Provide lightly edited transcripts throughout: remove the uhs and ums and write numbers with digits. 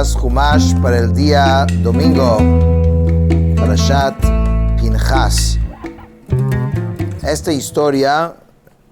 Pinchas, Humash para el día domingo, Parashat Pinchas. Esta historia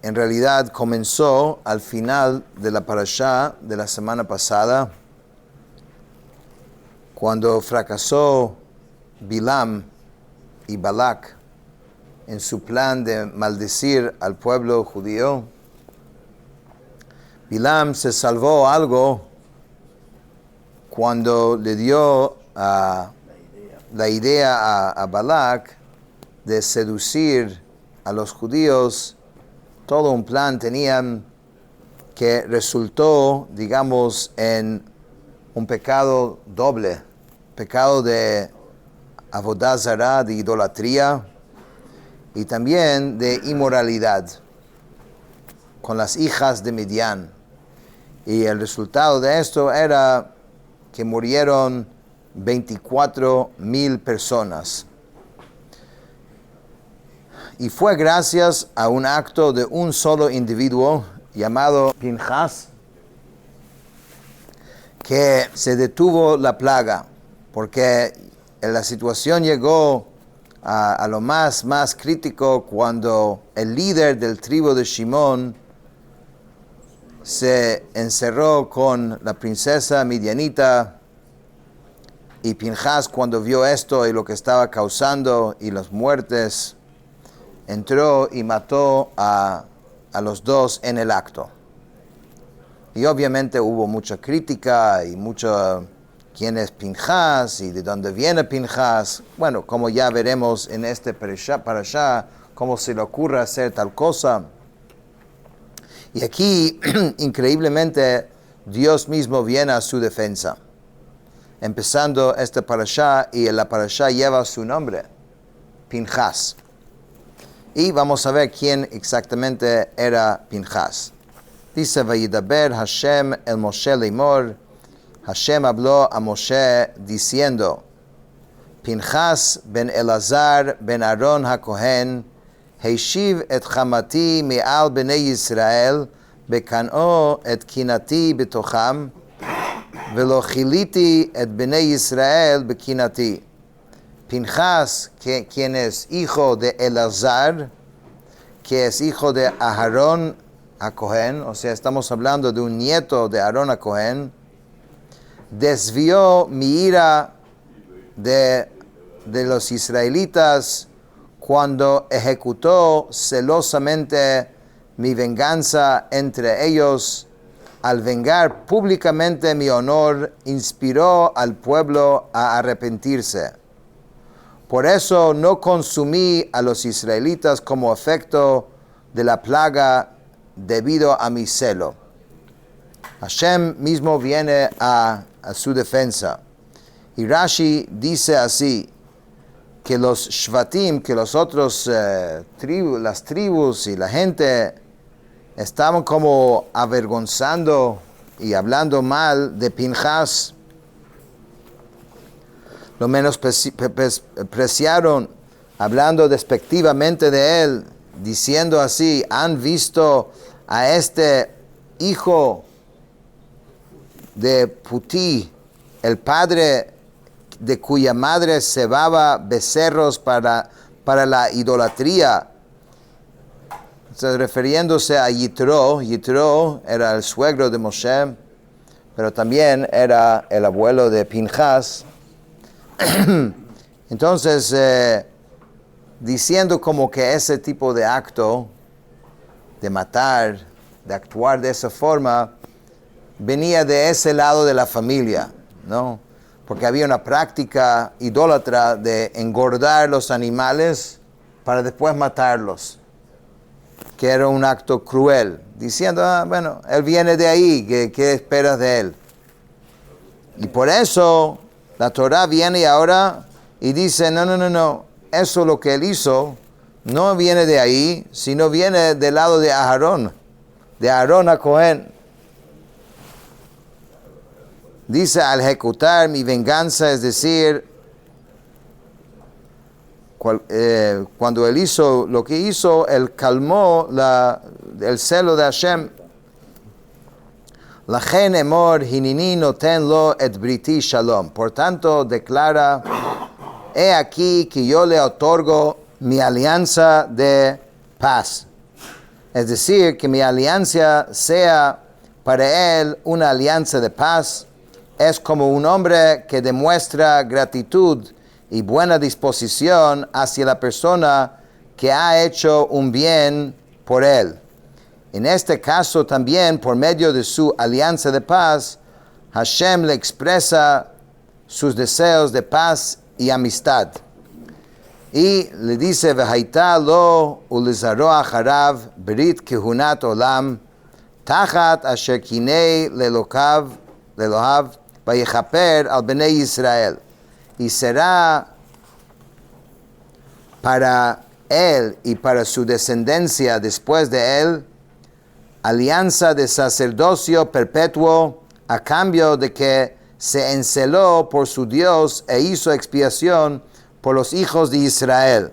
en realidad comenzó al final de la parashá de la semana pasada, cuando fracasó Bilam y Balak en su plan de maldecir al pueblo judío. Bilam se salvó algo cuando le dio la idea a Balak de seducir a los judíos. Todo un plan tenían que resultó, digamos, en un pecado doble, pecado de avodah zará, de idolatría, y también de inmoralidad con las hijas de Midian. Y el resultado de esto era que murieron 24,000 personas. Y fue gracias a un acto de un solo individuo llamado Pinchas que se detuvo la plaga, porque la situación llegó a lo más crítico cuando el líder del tribu de Shimón se encerró con la princesa midianita, y Pinchas, cuando vio esto y lo que estaba causando y las muertes, entró y mató a los dos en el acto. Y obviamente hubo mucha crítica y mucho quién es Pinchas y de dónde viene Pinchas. Bueno, como ya veremos en este parashá, cómo se le ocurre hacer tal cosa. Y aquí, increíblemente, Dios mismo viene a su defensa. Empezando este parashá, y la parashá lleva su nombre, Pinchas. Y vamos a ver quién exactamente era Pinchas. Dice, Vayidaber Hashem el Moshe Leimor. Hashem habló a Moshe diciendo, Pinchas ben Elazar ben Aaron HaKohen, Heishiv et chamati me'al bnei Yisrael, bekan'o et kinati betocham, velo chiliti et bnei Yisrael bekinati. Pinchas, quien es hijo de Elazar, que es hijo de Aarón HaKohen, o sea, estamos hablando de un nieto de Aarón HaKohen, desvió mi ira de los israelitas cuando ejecutó celosamente mi venganza entre ellos. Al vengar públicamente mi honor, inspiró al pueblo a arrepentirse. Por eso no consumí a los israelitas como efecto de la plaga debido a mi celo. Hashem mismo viene a su defensa. Y Rashi dice así, que los shvatim, que los otros las tribus y la gente estaban como avergonzando y hablando mal de Pinchas. Lo menospreciaron, hablando despectivamente de él, diciendo así, han visto a este hijo de Puti, el padre de cuya madre cebaba becerros para la idolatría. Entonces, refiriéndose a Yitro. Yitro era el suegro de Moshe, pero también era el abuelo de Pinchas. Entonces, diciendo como que ese tipo de acto, de matar, de actuar de esa forma, venía de ese lado de la familia, ¿no? Porque había una práctica idólatra de engordar los animales para después matarlos, que era un acto cruel, diciendo, bueno, él viene de ahí, ¿qué esperas de él? Y por eso la Torah viene ahora y dice, no, eso lo que él hizo no viene de ahí, sino viene del lado de Aarón HaKohen. Dice, al ejecutar mi venganza, es decir, cuando él hizo lo que hizo, él calmó el celo de Hashem. Lachen emor hinini noten lo et briti shalom. Por tanto, declara, he aquí que yo le otorgo mi alianza de paz. Es decir, que mi alianza sea para él una alianza de paz. Es como un hombre que demuestra gratitud y buena disposición hacia la persona que ha hecho un bien por él. En este caso también, por medio de su alianza de paz, Hashem le expresa sus deseos de paz y amistad. Y le dice, Vehaita lo ulizaro acharav brit kehunat olam tachat asher kinei lelohav vayechaper al bnei Israel. Y será para él y para su descendencia después de él alianza de sacerdocio perpetuo a cambio de que se enceló por su Dios e hizo expiación por los hijos de Israel.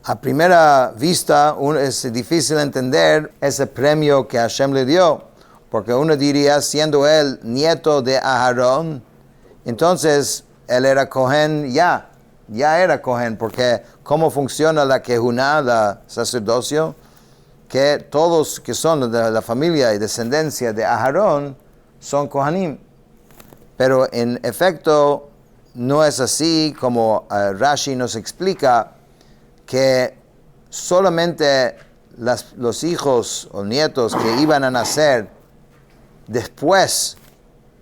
A primera vista es difícil entender ese premio que Hashem le dio, porque uno diría, siendo él nieto de Aarón, entonces él era Cohen ya era Cohen, porque ¿cómo funciona la Kehuná, la sacerdocio? Que todos que son de la familia y descendencia de Aarón son Kohanim. Pero en efecto no es así como Rashi nos explica, que solamente los hijos o nietos que iban a nacer después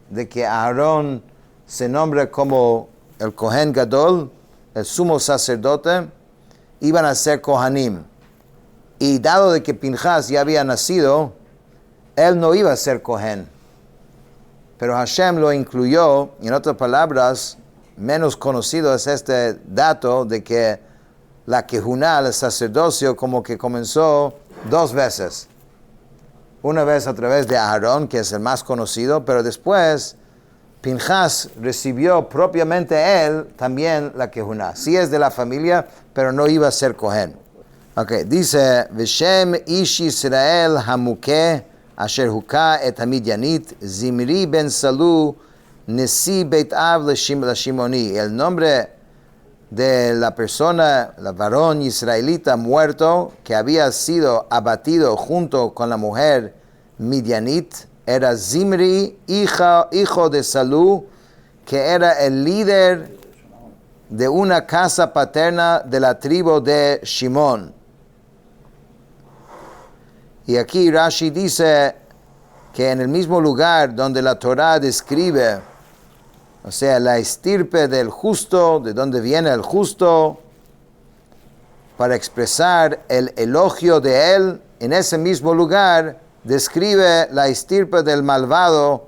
de que Aarón se nombre como el Kohen Gadol, el sumo sacerdote, iban a ser Kohanim. Y dado de que Pinchas ya había nacido, él no iba a ser Kohen. Pero Hashem lo incluyó. En otras palabras, menos conocido es este dato de que la Kehuná, el sacerdocio, como que comenzó dos veces. Una vez a través de Aarón, que es el más conocido, pero después Pinchas recibió propiamente él también la Kehuná. Sí es de la familia, pero no iba a ser Kohen. Okay, dice, Veshem ish Israel hamuke asher huka et hamidyanit Zimri ben Salu nesi beit av lashimoni. El nombre de la persona, la varón israelita muerto que había sido abatido junto con la mujer Midianit, era Zimri, hijo de Salu, que era el líder de una casa paterna de la tribu de Shimón. Y aquí Rashi dice que en el mismo lugar donde la Torah describe, o sea, la estirpe del justo, de donde viene el justo, para expresar el elogio de él, en ese mismo lugar describe la estirpe del malvado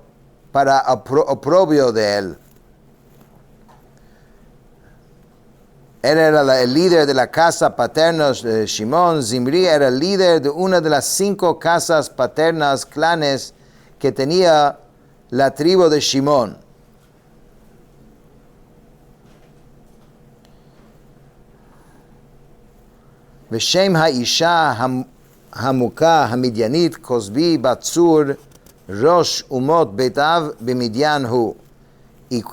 para oprobio de él. Él era el líder de la casa paterna de Shimón. Zimri era el líder de una de las 5 casas paternas, clanes, que tenía la tribu de Shimón. Veshem ha'isha hamuka hamidyanit kozbi batsur rosh umot betav b'midyan hu. Y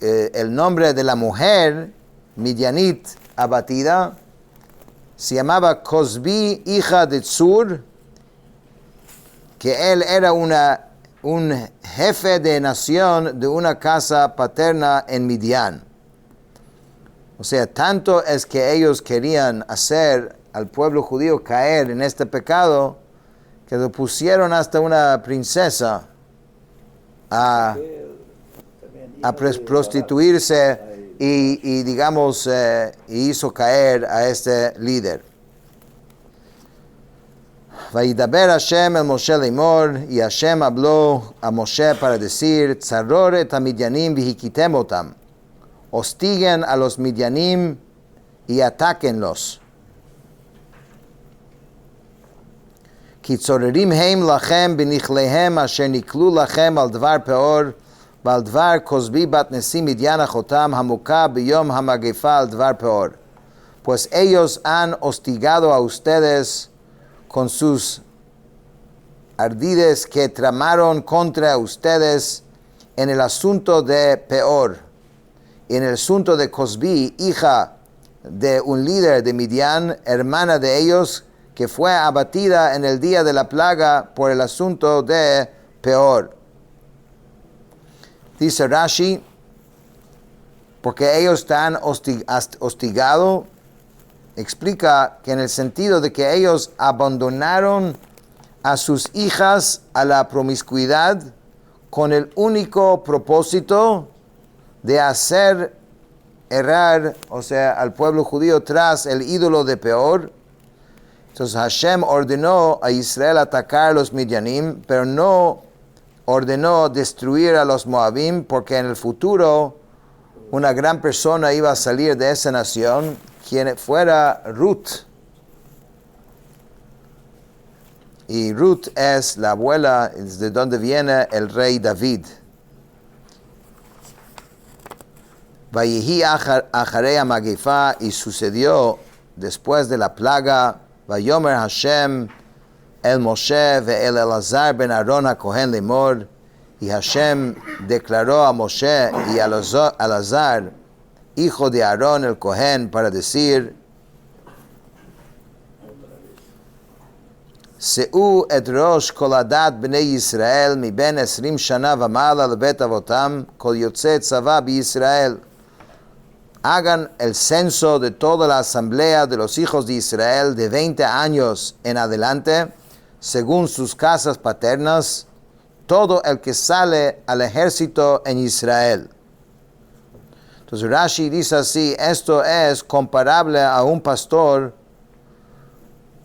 el nombre de la mujer Midianit abatida se llamaba Cosbi, hija de Tzur, que él era un jefe de nación de una casa paterna en Midian. O sea, tanto es que ellos querían hacer al pueblo judío caer en este pecado, que lo pusieron hasta una princesa a prostituirse y digamos, hizo caer a este líder. Vaidaber Hashem el Moshe Lemor, y Hashem habló a Moshe para decir, Tzaror et hamidyanim vihikitem otam. Hostiguen a los midyanim y atáquenlos. Kitzorerim heim lachem benichlehem asher niklu lachem al dvar peor, ועל דבר כוזבי בת נשיא מדיין אחותם המוכה ביום המגפה על דבר peor. Pues ellos han hostigado a ustedes con sus ardides que tramaron contra ustedes en el asunto de Peor, y en el asunto de Cosbi, hija de un líder de Midian, hermana de ellos, que fue abatida en el día de la plaga por el asunto de Peor. Dice Rashi, porque ellos están hostigados, explica que en el sentido de que ellos abandonaron a sus hijas a la promiscuidad con el único propósito de hacer errar, o sea, al pueblo judío tras el ídolo de Peor. Entonces Hashem ordenó a Israel atacar a los Midianim, pero no ordenó destruir a los Moabim, porque en el futuro una gran persona iba a salir de esa nación, quien fuera Ruth. Y Ruth es la abuela de donde viene el rey David. Vayehi acharei Magifá, y sucedió después de la plaga, Vayomer Hashem el Moshe ve el Elazar ben Aaron HaKohen lemor, y Hashem declaró a Moshe y a Elazar, hijo de Aarón el Kohen, para decir: Seu et rosh kol adat bnei Yisrael mi ben 20 shana v'mala lebet avotam kol yotzei tzava b'Yisrael. Hagan el censo de toda la asamblea de los hijos de Israel de 20 años en adelante, según sus casas paternas, todo el que sale al ejército en Israel. Entonces Rashi dice así: esto es comparable a un pastor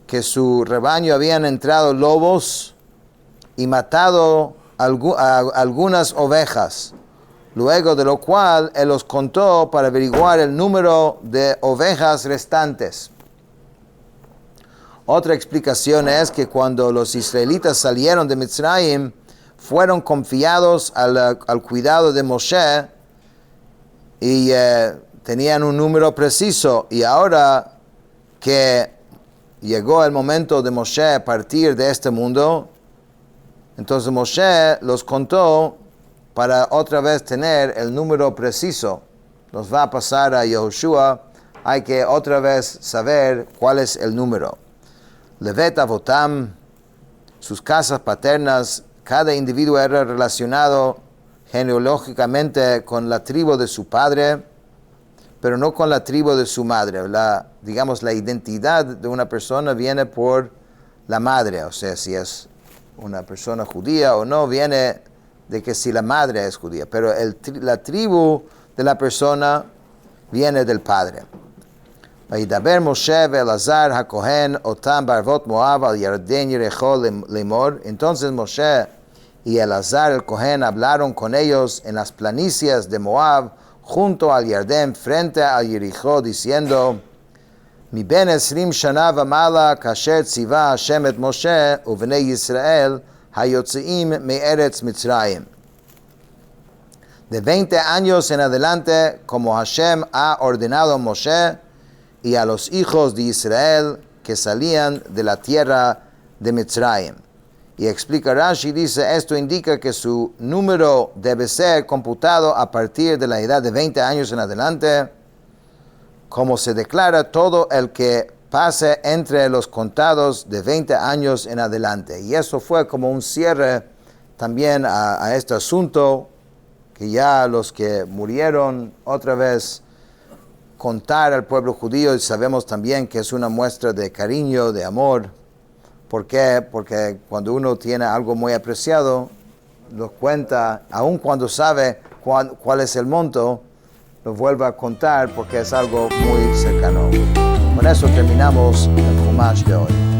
que su rebaño habían entrado lobos y matado algunas ovejas, luego de lo cual él los contó para averiguar el número de ovejas restantes. Otra explicación es que cuando los israelitas salieron de Mitzrayim, fueron confiados al cuidado de Moshe y tenían un número preciso, y ahora que llegó el momento de Moshe partir de este mundo, entonces Moshe los contó para otra vez tener el número preciso. Nos va a pasar a Yehoshua, hay que otra vez saber cuál es el número. Levet Avotam, sus casas paternas, cada individuo era relacionado genealógicamente con la tribu de su padre, pero no con la tribu de su madre. La identidad de una persona viene por la madre, o sea, si es una persona judía o no, viene de que si la madre es judía, pero la tribu de la persona viene del padre. Vayidaber Moshe ve'Elazar HaKohen otam barvot Moab al Yarden Yericho lemor. Entonces Moshe y Elazar el Kohen hablaron con ellos en las planicies de Moab, junto al Yarden, frente al Yericho, diciendo: Mi ben 20 shana v'mala kasher tziva Hashem et Moshe u'vnei Yisrael hayotzeim me'eretz Mitzrayim. De 20 años en adelante, como Hashem ha ordenado a Moshe y a los hijos de Israel que salían de la tierra de Mitzrayim. Y explica Rashi, dice, esto indica que su número debe ser computado a partir de la edad de 20 años en adelante, como se declara todo el que pase entre los contados de 20 años en adelante. Y eso fue como un cierre también a este asunto, que ya los que murieron otra vez contar al pueblo judío, y sabemos también que es una muestra de cariño, de amor. ¿Por qué? Porque cuando uno tiene algo muy apreciado, lo cuenta, aun cuando sabe cuál es el monto, lo vuelve a contar porque es algo muy cercano. Con eso terminamos el Chumash de hoy.